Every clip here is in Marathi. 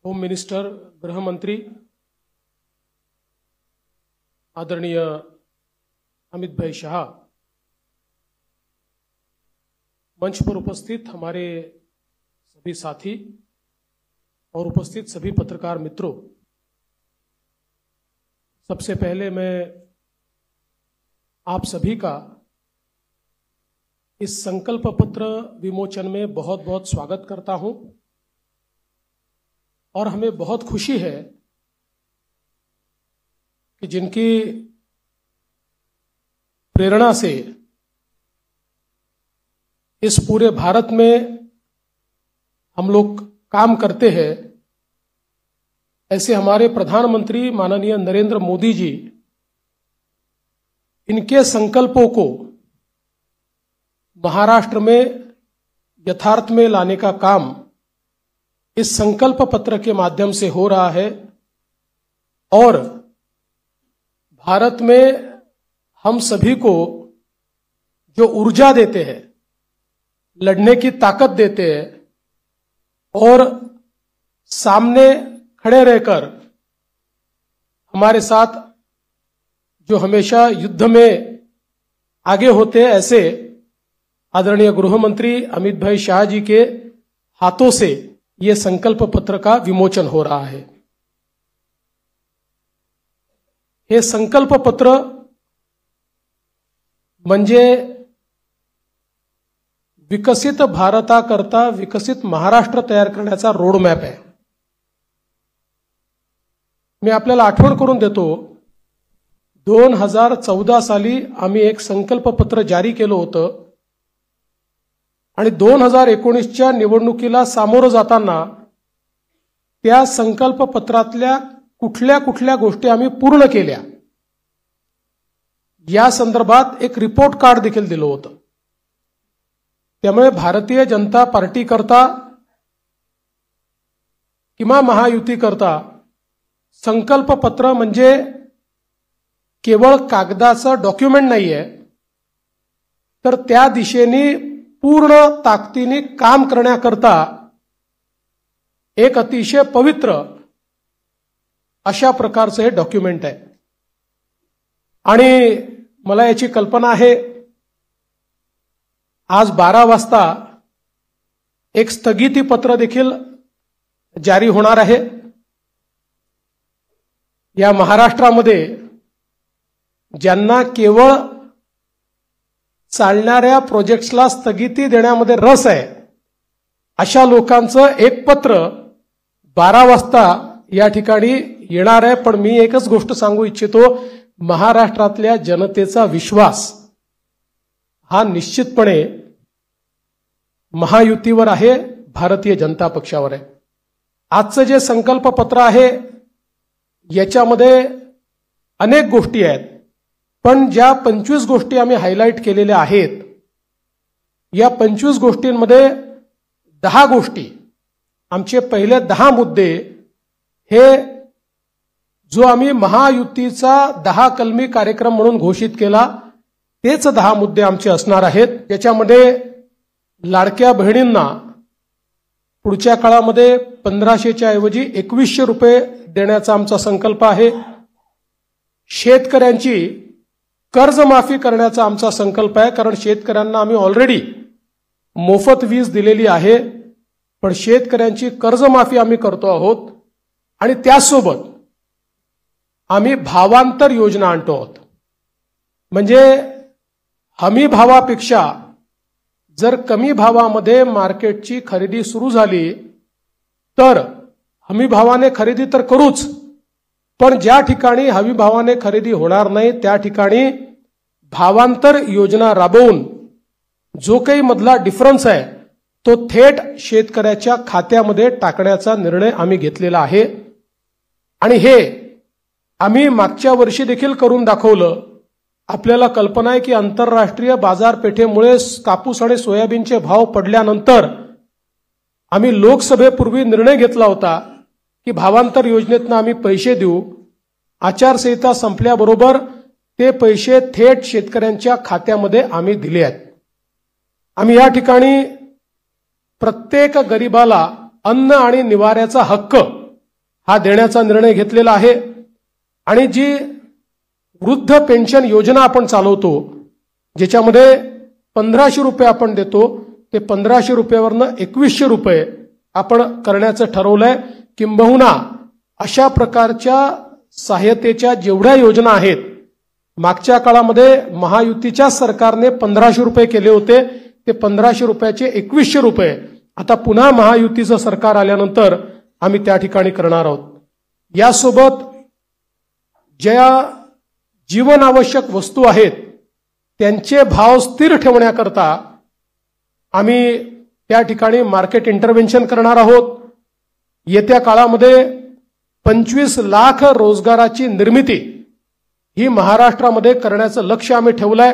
होम मिनिस्टर, गृहमंत्री आदरणीय अमित भाई शाह, मंच पर उपस्थित हमारे सभी साथी और उपस्थित सभी पत्रकार मित्रों, सबसे पहले मैं आप सभी का इस संकल्प पत्र विमोचन में बहुत बहुत स्वागत करता हूं और हमें बहुत खुशी है कि जिनकी प्रेरणा से इस पूरे भारत में हम लोग काम करते हैं, ऐसे हमारे प्रधानमंत्री माननीय नरेंद्र मोदी जी, इनके संकल्पों को महाराष्ट्र में यथार्थ में लाने का काम इस संकल्प पत्र के माध्यम से हो रहा है और भारत में हम सभी को जो ऊर्जा देते हैं, लड़ने की ताकत देते हैं और सामने खड़े रहकर हमारे साथ जो हमेशा युद्ध में आगे होते हैं, ऐसे आदरणीय गृहमंत्री अमित भाई शाह जी के हाथों से ये संकल्प पत्र का विमोचन हो रहा है। हे संकल्प पत्र म्हणजे विकसित भारताकरता विकसित महाराष्ट्र तयार करण्याचा रोडमॅप आहे। मी आपल्याला आठवण करून देतो, 2014 साली आम्ही एक संकल्प पत्र जारी केलं होतं आणि 2019च्या निवडणुकीला सामोरं जाताना त्या संकल्प पत्रातल्या कुठल्या कुठल्या गोष्टी आम्ही पूर्ण केल्या या संदर्भात एक रिपोर्ट कार्ड देखील दिलं होतं। त्यामुळे भारतीय जनता पार्टी करता किंवा महायुती करता संकल्प पत्र म्हणजे केवळ कागदाचं डॉक्युमेंट नाहीये, तर त्या दिशेने पूर्ण ताकदीने काम करण्याकरता एक अतिशय पवित्र अशा प्रकारचं हे डॉक्युमेंट आहे। आणि मला याची कल्पना आहे, आज 12 वाजता एक स्थगिती पत्र देखील जारी होणार आहे। या महाराष्ट्रामध्ये ज्यांना केवळ चालणाऱ्या प्रोजेक्ट्सला स्थगिती देण्यामध्ये रस आहे, अशा लोकांचं एक पत्र 12 वाजता या ठिकाणी येणार आहे। पण मी एकच गोष्ट सांगू इच्छितो, महाराष्ट्रातल्या जनतेचा विश्वास हा निश्चितपणे महायुतीवर आहे, भारतीय जनता पक्षावर आहे। आजचं जे संकल्प पत्र आहे याच्यामध्ये अनेक गोष्टी आहेत, पण ज्या 25 गोष्टी आम्ही हायलाइट केलेल्या आहेत, या 25 गोष्टींमध्ये 10 गोष्टी, आमचे पहिले 10 मुद्दे हे जो आम्ही महायुतीचा 10 कलमी कार्यक्रम म्हणून घोषित केला, तेच 10 मुद्दे आमचे असणार आहेत। याच्यामध्ये लाडक्या बहिणींना पुढच्या काळामध्ये 1500च्या ऐवजी 2100 रुपये देण्याचा आमचा संकल्प आहे। शेतकऱ्यांची कर्जमाफी करण्याचा आमचा संकल्प आहे, कारण शेतकऱ्यांना आम्ही ऑलरेडी मोफत वीज दिलेली आहे, पण शेतकऱ्यांची कर्जमाफी आम्ही करतो आहोत आणि त्यासोबत आम्ही भावांतर योजना आणतो आहोत। म्हणजे हमी भावापेक्षा जर कमी भावामध्ये मार्केटची खरेदी सुरू झाली तर हमी भावाने खरेदी तर करूच, पण ज्या ठिकाणी हमी भावाने खरेदी होणार नाही त्या ठिकाणी भावांतर योजना राबवून जो काही मधला डिफरन्स आहे तो थेट शेतकऱ्याच्या खात्यामध्ये टाकण्याचा निर्णय आम्ही घेतलेला आहे। आणि हे आम्ही मागच्या वर्षी देखील करून दाखवलं। आपल्याला कल्पना आहे की आंतरराष्ट्रीय बाजारपेठेमुळे कापूस आणि सोयाबीनचे भाव पडल्यानंतर आम्ही लोकसभेपूर्वी निर्णय घेतला होता की भावांतर योजनेतून आम्ही पैसे देऊ। आचारसंहिता संपल्याबरोबर ते पैसे थेट शेतकऱ्यांच्या खात्यामध्ये आम्ही दिले आहेत। आम्ही या ठिकाणी प्रत्येक गरीबाला अन्न आणि निवाऱ्याचा हक्क हा देण्याचा निर्णय घेतलेला आहे। आणि जी वृद्ध पेन्शन योजना आपण चालवतो, ज्याच्यामध्ये 1500 रुपये आपण देतो, ते 1500 रुपयावरनं 2100 रुपये आपण करण्याचं ठरवलंय। किंबहुना अशा प्रकारच्या सहाय्यतेच्या जेवढ्या योजना आहेत, मागच्या काळामध्ये महायुतीच्या सरकारने 1500 रुपये केले होते, ते 1500 रुपयाचे 2100 रुपये आता पुन्हा महायुतीचं सरकार आल्यानंतर आम्ही त्या ठिकाणी करणार आहोत। यासोबत ज्या जीवनावश्यक वस्तू आहेत त्यांचे भाव स्थिर ठेवण्याकरता आम्ही त्या ठिकाणी मार्केट इंटरव्हेन्शन करणार आहोत। येत्या काळामध्ये 25 लाख रोजगाराची निर्मिती ही महाराष्ट्रामध्ये करण्याचं लक्ष्य आम्ही ठेवलंय।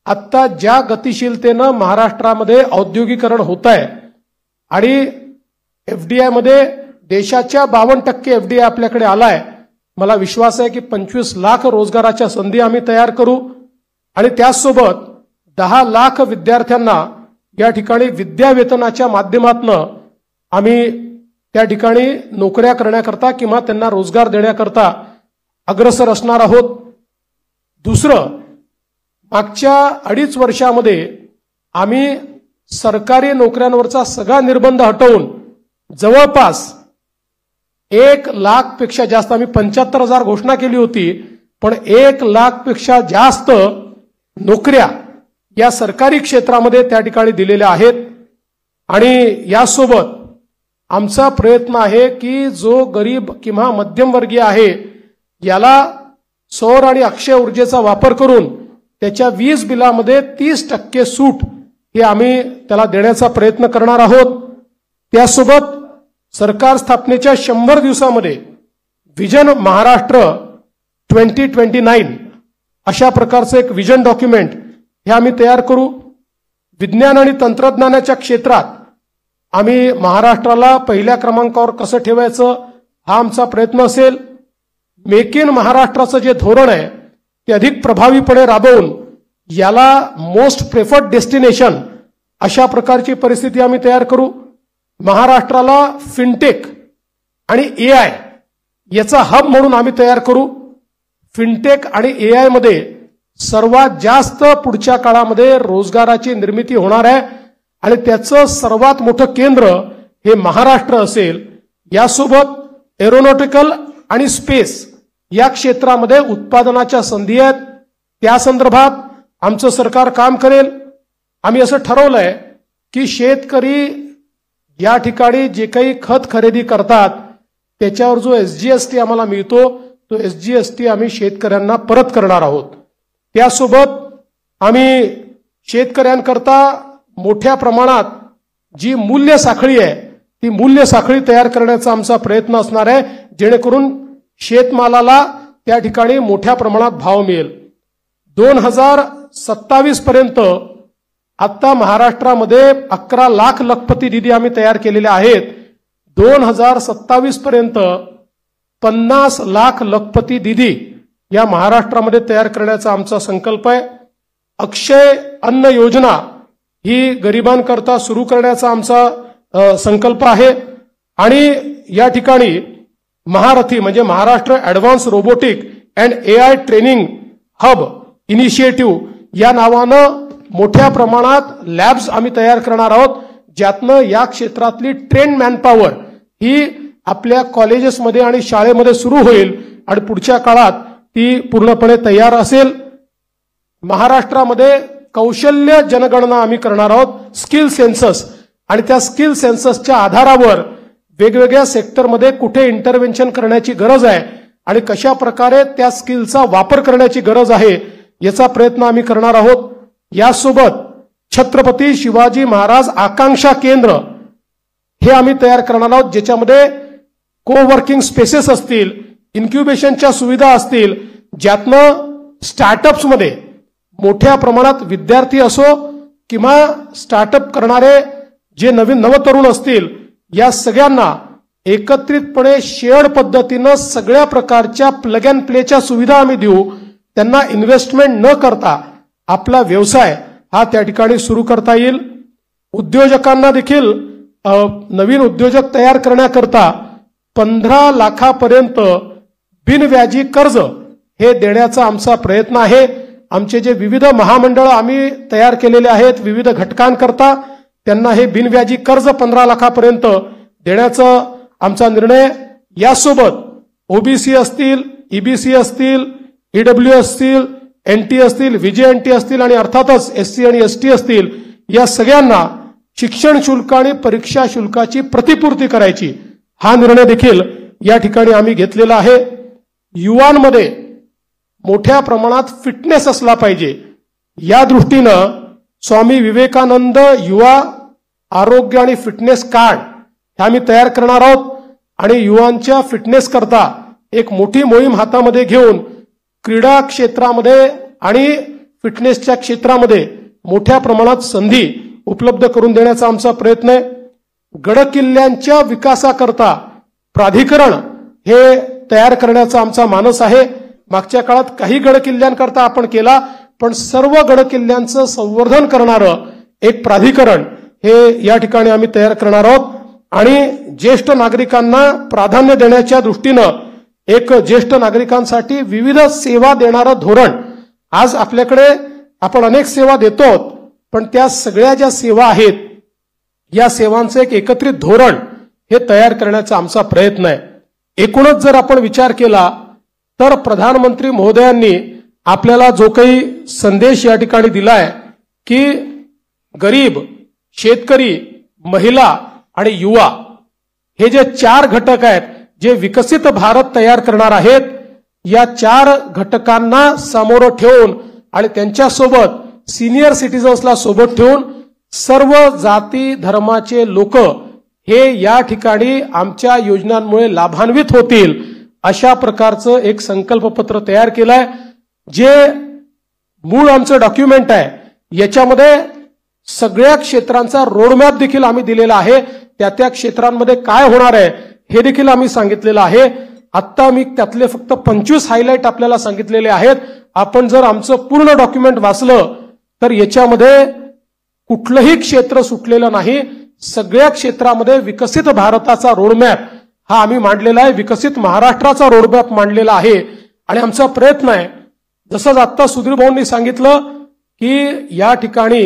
आता ज्या गतिशीलतेनं महाराष्ट्रामध्ये औद्योगिकरण होत आहे आणि एफडीआय मध्ये देशाच्या 52% एफडीआय आपल्याकडे आलाय, मला विश्वास आहे की 25 लाख रोजगाराच्या संधी आम्ही तयार करू आणि त्याचसोबत 10 लाख विद्यार्थ्यांना या ठिकाणी विद्यावेतनाच्या माध्यमातून आम्ही त्या ठिकाणी नोकऱ्या करण्याकरता किंवा त्यांना रोजगार देण्याकरता अग्रसर असणार आहोत। दुसरं, मागच्या 2.5 वर्षामध्ये आम्ही सरकारी नोकऱ्यांवरचा सगळा निर्बंध हटवून जवळपास 1 लाख पेक्षा जास्त, आम्ही 75,000 घोषणा केली होती, पण 1 लाख पेक्षा जास्त नोकऱ्या या सरकारी क्षेत्रामध्ये त्या ठिकाणी दिलेल्या आहेत। आणि यासोबत आमचा प्रयत्न आहे की जो गरीब किंवा मध्यमवर्गीय आहे याला सौर आणि अक्षय ऊर्जेचा वापर करून त्याच्या वीज बिलामध्ये 30% सूट हे आम्ही त्याला देण्याचा प्रयत्न करणार आहोत। त्यासोबत सरकार स्थापनेच्या 100 दिवसामध्ये विजन महाराष्ट्र 2029 अशा प्रकारचं एक विजन डॉक्युमेंट हे आम्ही तयार करू। विज्ञान आणि तंत्रज्ञानाच्या क्षेत्रात आम्ही महाराष्ट्राला पहिल्या क्रमांकावर कसं ठेवायचं हा आमचा प्रयत्न असेल। मेक इन महाराष्ट्राचं जे धोरण आहे ते अधिक प्रभावीपणे राबवून याला मोस्ट प्रेफर्ड डेस्टिनेशन अशा प्रकारची परिस्थिती आम्ही तयार करू। महाराष्ट्राला फिनटेक आणि एआय याचा हब म्हणून आम्ही तयार करू। फिनटेक आणि एआय मध्ये सर्वात जास्त पुढच्या काळामध्ये रोजगाराची निर्मिती होणार आहे आणि त्याचं सर्वात मोठं केंद्र हे महाराष्ट्र असेल। यासोबत एरोनॉटिकल आणि स्पेस या क्षेत्रामध्ये उत्पादनाच्या संधी आहेत, त्या संदर्भात आमचं सरकार काम करेल। आम्ही असं ठरवलंय की शेतकरी या ठिकाणी जे काही खत खरेदी करतात त्याच्यावर जो एसजीएसटी आम्हाला मिळतो तो एसजीएसटी आम्ही शेतकऱ्यांना परत करणार आहोत। त्यासोबत आम्ही शेतकऱ्यांकरता मोठ्या प्रमाणात जी मूल्य साखळी आहे ती मूल्य साखळी तयार करण्याचा आमचा प्रयत्न असणार आहे, जेणेकरून शेतमालाला त्या ठिकाणी मोठ्या प्रमाणात भाव मिळेल। 2027 पर्यंत आता महाराष्ट्रामध्ये 11 लाख लखपती निधी आम्ही तयार केलेले आहेत। 2027 पर्यंत 50 लाख लखपती निधी या महाराष्ट्रामध्ये तयार करण्याचा आमचा संकल्प आहे। अक्षय अन्न योजना ही गरिबांकरता सुरू करण्याचा आमचा संकल्प आहे आणि या ठिकाणी महारथी म्हणजे Maharashtra advance robotic and AI training hub initiative या नावानं मोठ्या प्रमाणात लॅब्स आम्ही तयार करणार आहोत, ज्यातनं या क्षेत्रातली ट्रेन मॅनपॉवर ही आपल्या कॉलेजेसमध्ये आणि शाळेमध्ये सुरू होईल आणि पुढच्या काळात ती पूर्णपणे तयार असेल। महाराष्ट्रामध्ये कौशल्य जनगणना आम्ही करणार आहोत, स्किल सेन्सस, आणि त्या स्किल सेन्ससच्या आधारावर वेगवेगळ्या सेक्टरमध्ये कुठे इंटरव्हेन्शन करण्याची गरज आहे आणि कशा प्रकारे त्या स्किलचा वापर करण्याची गरज आहे याचा प्रयत्न आम्ही करणार आहोत। यासोबत छत्रपती शिवाजी महाराज आकांक्षा केंद्र हे आम्ही तयार करणार आहोत, ज्याच्यामध्ये कोवर्किंग स्पेसेस असतील, इन्क्युबेशनच्या सुविधा असतील, ज्यातनं स्टार्टअप्समध्ये मोठ्या प्रमाणात विद्यार्थी असो किंवा स्टार्टअप करणारे जे नवीन नवतरुण असतील या सगळ्यांना एकत्रितपणे शेअर्ड पद्धतीनं सगळ्या प्रकारच्या प्लग अँड प्लेच्या सुविधा आम्ही देऊ। त्यांना इन्व्हेस्टमेंट न करता आपला व्यवसाय हा त्या ठिकाणी सुरू करता येईल। उद्योजकांना देखील नवीन उद्योजक तयार करण्याकरता 15 लाखापर्यंत बिनव्याजी कर्ज हे देण्याचा आमचा प्रयत्न आहे। आमचे जे विविध महामंडळ आम्ही तयार केलेले आहेत विविध घटकांकरता त्यांना हे बिनव्याजी कर्ज 15 लाखापर्यंत देण्याचा आमचा निर्णय। यासोबत ओबीसी असतील, ईबीसी असतील, ईडब्ल्यू असतील, एनटी असतील, व्हीजेएनटी असतील आणि अर्थातच एससी आणि एसटी असतील या सगळ्यांना शिक्षण शुल्क आणि परीक्षा शुल्काची प्रतिपूर्ती करायची हा निर्णय देखील या ठिकाणी आम्ही घेतलेला आहे। युवांमध्ये मोठ्या प्रमाणात फिटनेस असला पाहिजे या दृष्टीनं स्वामी विवेकानंद युवा आरोग्य आणि फिटनेस कार्ड हे आम्ही तयार करणार आहोत आणि युवांच्या फिटनेस करता एक मोठी मोहीम हातामध्ये घेऊन क्रीडा क्षेत्रामध्ये आणि फिटनेसच्या क्षेत्रामध्ये मोठ्या प्रमाणात संधी उपलब्ध करून देण्याचा आमचा प्रयत्न आहे। गडकिल्ल्यांच्या विकासाकरता प्राधिकरण हे तयार करण्याचा आमचा मानस आहे। मागच्या काळात काही गडकिल्ल्यांकरता आपण केला पण सर्व गडकिल्ल्यांचं संवर्धन करणारं एक प्राधिकरण हे या ठिकाणी आम्ही तयार करणार आहोत आणि ज्येष्ठ नागरिकांना प्राधान्य देण्याच्या दृष्टीनं एक ज्येष्ठ नागरिकांसाठी विविध सेवा देणारं धोरण आज आपल्याकडे आपण अनेक सेवा देतो पण त्या सगळ्या ज्या सेवा आहेत या सेवांचं एक एकत्रित धोरण हे तयार करण्याचा आमचा प्रयत्न आहे। एकूणच जर आपण विचार केला तर प्रधानमंत्री महोदयांनी आपल्याला जो काही संदेश या ठिकाणी दिलाय की गरीब, शेतकरी, महिला आणि युवा हे जे 4 घटक आहेत जे विकसित भारत तयार करणार आहेत या 4 घटकांना समोर ठेवून आणि त्यांच्यासोबत सिनियर सिटीजन्सला सोबत ठेवून सर्व जाती धर्माचे लोक हे या ठिकाणी आमच्या योजनांमुळे लाभान्वित होतील अशा प्रकारचं एक संकल्पपत्र तयार केलंय। जे मूळ आमचं डॉक्युमेंट आहे याच्यामध्ये सगळ्या क्षेत्रांचा रोडमॅप देखील आम्ही दिलेला आहे। त्या क्षेत्रांमध्ये काय होणार आहे हे देखील आम्ही सांगितलेलं आहे। आता मी त्यातले फक्त 25 हायलाइट आपल्याला सांगितलेले आहेत। आपण जर आमचं पूर्ण डॉक्युमेंट वाचलं तर याच्यामध्ये कुठलंही क्षेत्र सुटलेलं नाही। सगळ्या क्षेत्रामध्ये विकसित भारताचा रोडमॅप हा आम्ही मांडलेला आहे, विकसित महाराष्ट्राचा रोडमॅप मांडलेला आहे आणि आमचा प्रयत्न आहे जसं आता सुधीर भाऊंनी सांगितलं की या ठिकाणी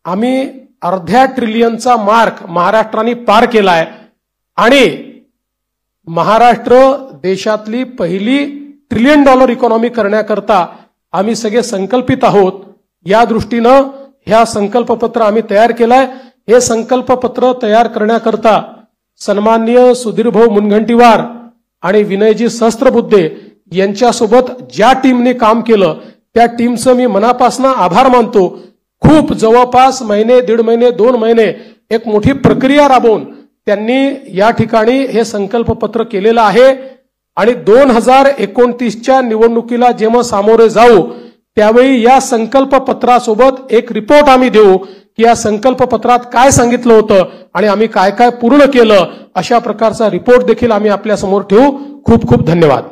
आम्ही अर्ध्या ट्रिलियनचा मार्क महाराष्ट्राने पार केलाय आणि महाराष्ट्र देशातली पहिली $1 ट्रिलियन इकॉनॉमी करण्याकरता आम्ही सगळे संकल्पित आहोत। या दृष्टीनं ह्या संकल्पपत्र आम्ही तयार केलाय। हे संकल्पपत्र तयार करण्याकरता सन्माननीय सुधीरभाऊ मुनगंटीवार आणि विनयजी सहस्त्रबुद्धे यांच्यासोबत ज्या टीमने काम केलं त्या टीमचं मी मनापासून आभार मानतो। खूप जवळपास महिने, 1.5 महिने, 2 महिने एक मोठी प्रक्रिया राबवून त्यांनी या ठिकाणी हे संकल्पपत्र केलेलं आहे आणि 2029च्या निवडणुकीला जेव्हा सामोरे जाऊ त्यावेळी या संकल्पपत्रासोबत एक रिपोर्ट आम्ही देऊ की या संकल्पपत्रात काय सांगितलं होतं आणि आम्ही काय काय पूर्ण केलं अशा प्रकारचा रिपोर्ट देखील आम्ही आपल्या समोर ठेवू। खूप खूप धन्यवाद।